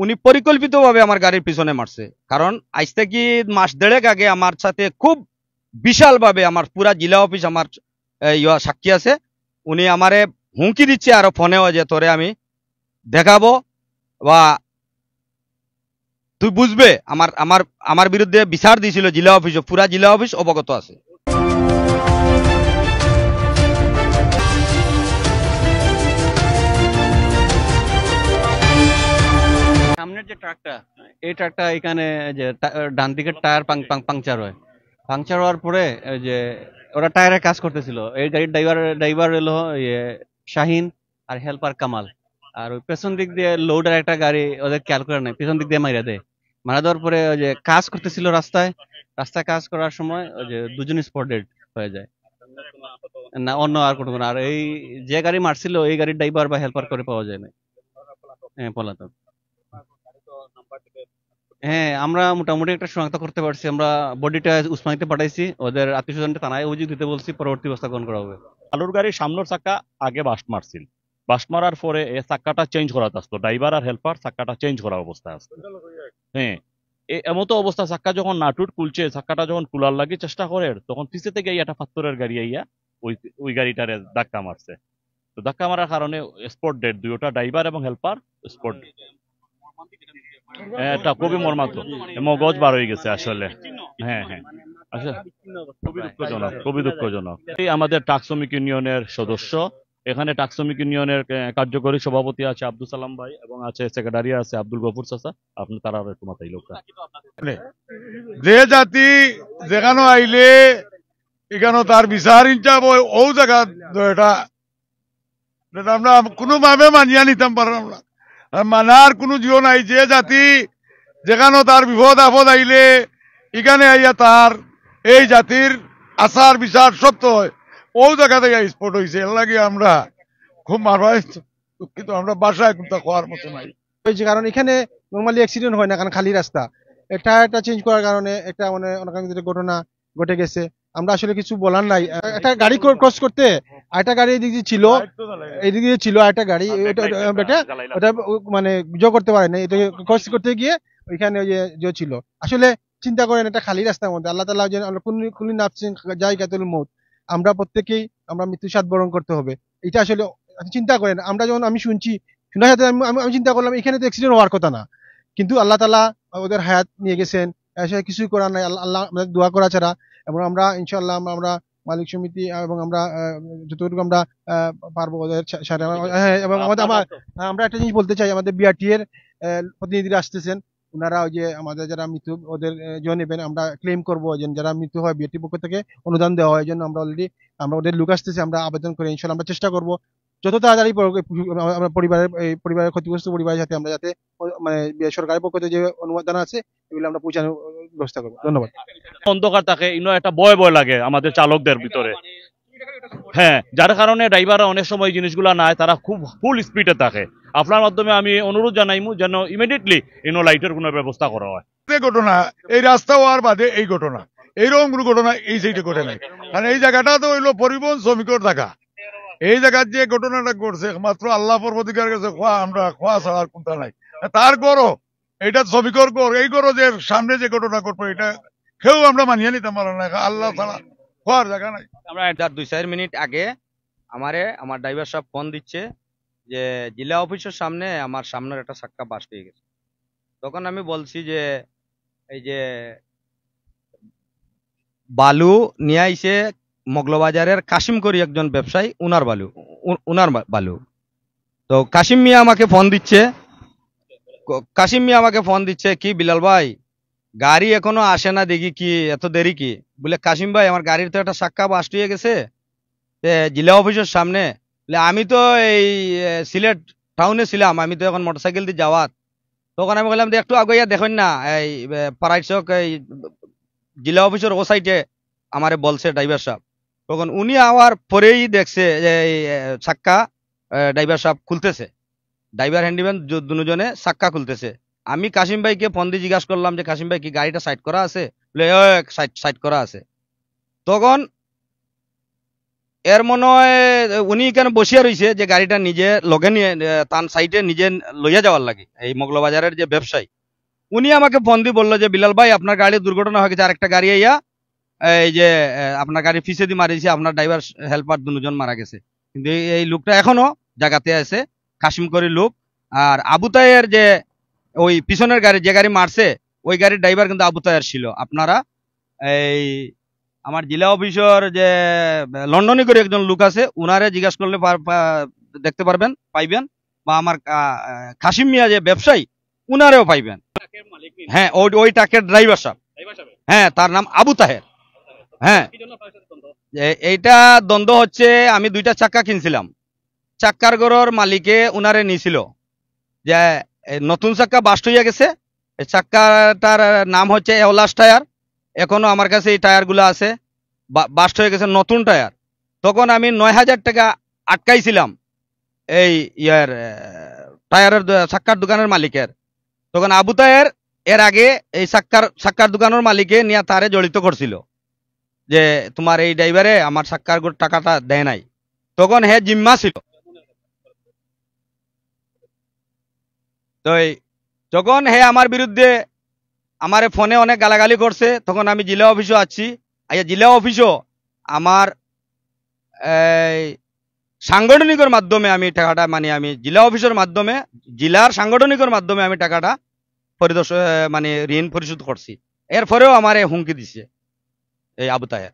উনি পরিকল্পিতভাবে আমার গাড়ির পিছনে মারছে। কারণ আজ থেকে মাস দেড়েক আগে আমার সাথে খুব বিশালভাবে আমার পুরা জেলা অফিস আমার সাক্ষী আছে। উনি আমারে হুমকি দিচ্ছে আরো ফোনেও যে তোরে আমি দেখাবো বা তুই বুঝবে। আমার আমার আমার বিরুদ্ধে বিচার দিয়েছিল জেলা অফিস, পুরা জেলা অফিস অবগত আছে। সামনের যে ট্রাকটা, এই ট্রাকটা এখানে যে ডান দিকের টায়ার পাংচার হয়। পাংচার হওয়ার পরে ওই যে ওরা টায়ারের কাজ করতেছিল, এই গাড়ির ড্রাইভার হলো শাহিন আর হেল্পার কামাল। আর ওই পেছন দিক দিয়ে লোডের একটা গাড়ি ওদের খেয়াল করে নেয়, পেছন দিক দিয়ে মাইরা দেয়। মারা দেওয়ার পরে ওই যে কাজ করতেছিল রাস্তায় কাজ করার সময় ওই যে দুজন স্পট ডেড হয়ে যায়। না, অন্য আর কোনো আর এই যে গাড়ি মারছিল এই গাড়ির ড্রাইভার বা হেল্পার করে পাওয়া যায় না। হ্যাঁ, পলাতক। হ্যাঁ, আমরা মোটামুটি একটা শনাক্ত করতে পারছি। আমরা বডিটা উসমানিতে পাঠাইছি, ওদের আত্মীয় স্বজনকে থানায় অভিযোগ দিতে বলছি, পরবর্তী ব্যবস্থা গ্রহণ করা হবে। আলুর গাড়ির সামনের চাক্কা আগে বাস্ট মারছিল, বাস্ট মারার পরে এই চাক্কাটা চেঞ্জ করা আসতো, ড্রাইভার আর হেল্পার চাক্কাটা চেঞ্জ করা অবস্থা আছে। হ্যাঁ, এমতো অবস্থা চাক্কা যখন নাটুট খুলছে, চাক্কাটা যখন কুলার লাগি চেষ্টা করে, তখন পিছে থেকে একটা পাথরের গাড়ি আইয়া ওই ওই গাড়িটারে ধাক্কা মারছে। তো ধাক্কা মারার কারণে স্পট ডেড, দুইটা ড্রাইভার এবং হেল্পার স্পট। এটা খুবই মর্মান্তিক, মগজ বার হয়ে গেছে আসলে। হ্যাঁ হ্যাঁ, আসলে খুবই দুঃখজনক, খুবই দুঃখজনক। এই আমাদের ট্রাক শ্রমিক ইউনিয়নের সদস্য, এখানে ট্রাক শ্রমিক ইউনিয়নের কার্যকরী সভাপতি আছে আব্দুল সালাম ভাই এবং আছে সেক্রেটারি আছে আব্দুল গফুর চাচা। আপনি তারা একটু মাথায় লোকটা যে জাতি যেখানে আইলে এখানে তার বিচার ইনচাপ ও জায়গা এটা আমরা কোনোভাবে মানিয়া নিতাম পারলাম না। মানার কোনো জিও নাই। যে জাতি যেখানে তার বিপদ আপদ আইলে এখানে আইয়া তার এই জাতির আচার বিচার সত্য হয়, ও জায়গা থেকে স্পট হয়েছে। এর লাগে আমরা খুব মারভাই দুঃখিত, আমরা বাসায় কিন্তু খাওয়ার মতো নাই হয়েছে। কারণ এখানে নর্মালি অ্যাক্সিডেন্ট হয় না, কারণ খালি রাস্তা। টায়ারটা চেঞ্জ করার কারণে একটা মানে অনেক ঘটনা ঘটে গেছে। আমরা আসলে কিছু বলার নাই। একটা গাড়ি ক্রস করতে আরেকটা গাড়ি এদিক দিয়ে ছিল, এদিক দিয়ে ছিল আরেকটা গাড়ি, ওটা মানে জো করতে পারে না। এটা ক্রস করতে গিয়ে ওইখানে ওই যে ছিল। আসলে চিন্তা করেন, একটা খালি রাস্তার মধ্যে আল্লাহ তাআলা যে কুল্লি নাফসিন যায়কাতুল মউত, আমরা প্রত্যেকেই আমরা মৃত্যু স্বাদ বরণ করতে হবে। এটা আসলে চিন্তা করেন। আমরা যখন আমি শুনছি, শোনার সাথে আমি চিন্তা করলাম এখানে তো অ্যাক্সিডেন্ট হওয়ার কথা না, কিন্তু আল্লাহ তাআলা ওদের হায়াত নিয়ে গেছেন। আসলে কিছুই করার নাই, আল্লাহ আমাদের দোয়া করা ছাড়া। এবং আমরা ইনশাআল্লাহ আমরা মালিক সমিতি এবং আমরা যতটুকু আমরা পারবো ওদের সাথে। এবং আমরা একটা জিনিস বলতে চাই, আমাদের বিআরটি এর প্রতিনিধিরা আসতেছেন, ওনারা ওই যে আমাদের যারা মৃত্যু ওদের জন্য নেবেন, আমরা ক্লেম করবো যে যারা মৃত্যু হয় বিআরটি পক্ষ থেকে অনুদান দেওয়া হয়। এই জন্য আমরা অলরেডি আমরা ওদের লোক আসতেছে, আমরা আবেদন করে ইনশাআল্লাহ আমরা চেষ্টা করবো যত তাড়াতাড়ি আমরা পরিবারের ক্ষতিগ্রস্ত পরিবারের সাথে আমরা যাতে মানে সরকারের পক্ষ থেকে যে অনুদান আছে এগুলো আমরা পৌঁছানোর ব্যবস্থা করবো। ধন্যবাদ। অন্ধকার থাকে, ইনো একটা ভয় ভয় লাগে আমাদের চালকদের ভিতরে। হ্যাঁ, যার কারণে ড্রাইভাররা অনেক সময় জিনিসগুলা নাই, তারা খুব ফুল স্পিডে থাকে। আপনার মাধ্যমে আমি অনুরোধ জানাইমু যেন ইমিডিয়েটলি ইনো লাইটের কোনো ব্যবস্থা করা হয়। ঘটনা এই রাস্তা হওয়ার বাদে এই ঘটনা, এইরকম কোনো ঘটনা এই সাইডে ঘটে নাই। কারণ এই জায়গাটা তো হইলো পরিবহন শ্রমিকের জায়গা। এই জায়গার যে ঘটনাটা ঘটছে মাত্র আল্লাহ পরবর্তীকার কাছে আমরা খোয়া ছাড়ার কোনটা নাই। তার গড়ও এটা শ্রমিকের গড়, এই গড় যে সামনে যে ঘটনা ঘটবে এটা কেউ আমরা মানিয়ে নিতে পারলাম না। আল্লাহ ছাড়া খোয়ার জায়গা নাই। আমরা 2-4 মিনিট আগে আমার ড্রাইভার সাহেব ফোন দিচ্ছে যে জেলা অফিসের সামনে আমার সামনের একটা চাক্কা বাস্ট হয়ে গেছে। তখন আমি বলছি যে এই যে বালু নিয়ে আইছে মগলবাজারের কাশিম করি একজন ব্যবসায়ী, উনার বালু। তো কাশিম মিয়া আমাকে ফোন দিচ্ছে কি বিলাল ভাই গাড়ি এখনো আসে না, দেখি কি এত দেরি কি? বলে কাশিম ভাই আমার গাড়ির তো একটা চাক্কা বাস্ট হয়ে গেছে জেলা অফিসের সামনে। আমি তো এই সিলেট টাউনে ছিলাম, আমি তো এখন মোটরসাইকেল দিয়ে যাওয়াত। তখন আমি বললাম যে একটু আগে দেখেন না এই পাড়াই চক এই জেলা অফিসের ও সাইডে আমারে বলছে ড্রাইভার সাহেব। তখন উনি আওয়ার পরেই দেখছে যে চাক্কা ড্রাইভার সাহেব খুলতেছে, ড্রাইভার হ্যান্ডিম্যান দুজনে চাক্কা খুলতেছে। আমি কাশিম ভাইকে ফোন দিয়ে জিজ্ঞাসা করলাম যে কাশিম ভাই কি গাড়িটা সাইড করা আছে? বলে সাইড করা আছে। তখন এর মনে হয় উনি এখানে বসিয়া রয়েছে যে গাড়িটা নিজে লগে নিয়ে তার সাইটে নিজে লইয়া যাওয়ার লাগে, এই মগলবাজারের যে ব্যবসায়ী উনি আমাকে ফোন দিয়ে বললো যে বিলাল ভাই আপনার গাড়ি দুর্ঘটনা হয়ে গেছে, আরেকটা গাড়ি আইয়া এই যে আপনার গাড়ি পিছে দিয়ে মারিয়েছে, আপনার ড্রাইভার হেল্পার দুজন মারা গেছে। কিন্তু এই লোকটা এখনো জায়গাতে আছে, কাশিম করি লোক। আর আবু তায়ের যে ওই পিছনের গাড়ি যে গাড়ি মারছে ওই গাড়ির ড্রাইভার কিন্তু আবু তায়ের ছিল। আপনারা এই আমার জেলা অফিসের যে লন্ডনে করে একজন লোক আছে উনারে জিজ্ঞাসা করলে দেখতে পারবেন, পাইবেন। বা আমার কাশিম মিয়া যে ব্যবসায়ী উনারেও পাইবেন। হ্যাঁ ওই ট্রাকের ড্রাইভার সাহেব, হ্যাঁ তার নাম আবু তাহের। হ্যাঁ এইটা দ্বন্দ্ব হচ্ছে, আমি 2টা চাক্কা কিনছিলাম, চাক্কার গড়ের মালিকে উনারে নিছিল যে নতুন চাক্কা বাস্ট হইয়া গেছে, এই চাক্কাটার নাম হচ্ছে এওলাস টায়ার, এখনো আমার কাছে এই টায়ারগুলো আছে, বাস্ট হয়ে গেছে নতুন টায়ার। তখন আমি 9,000 টাকা আটকাইছিলাম এই টায়ারের চাক্কার দোকানের মালিকের। তখন আবু তায়ের এর আগে এই চাক্কার দোকানের মালিকে নিয়ে তারে জড়িত করছিল যে তোমার এই ড্রাইভারে আমার চাক্কার টাকাটা দেয় নাই। তখন হে জিম্মা ছিল। তো যখন হে আমার বিরুদ্ধে আমার ফোনে অনেক গালাগালি করছে, তখন আমি জেলা অফিসও আছি। জেলা অফিসও আমার সাংগঠনিকের মাধ্যমে আমি টাকাটা আমি জেলা অফিসের মাধ্যমে, জেলার সাংগঠনিকের মাধ্যমে আমি টাকাটা ঋণ পরিশোধ করছি। এরপরেও আমার হুমকি দিছে এই আবু তাহের।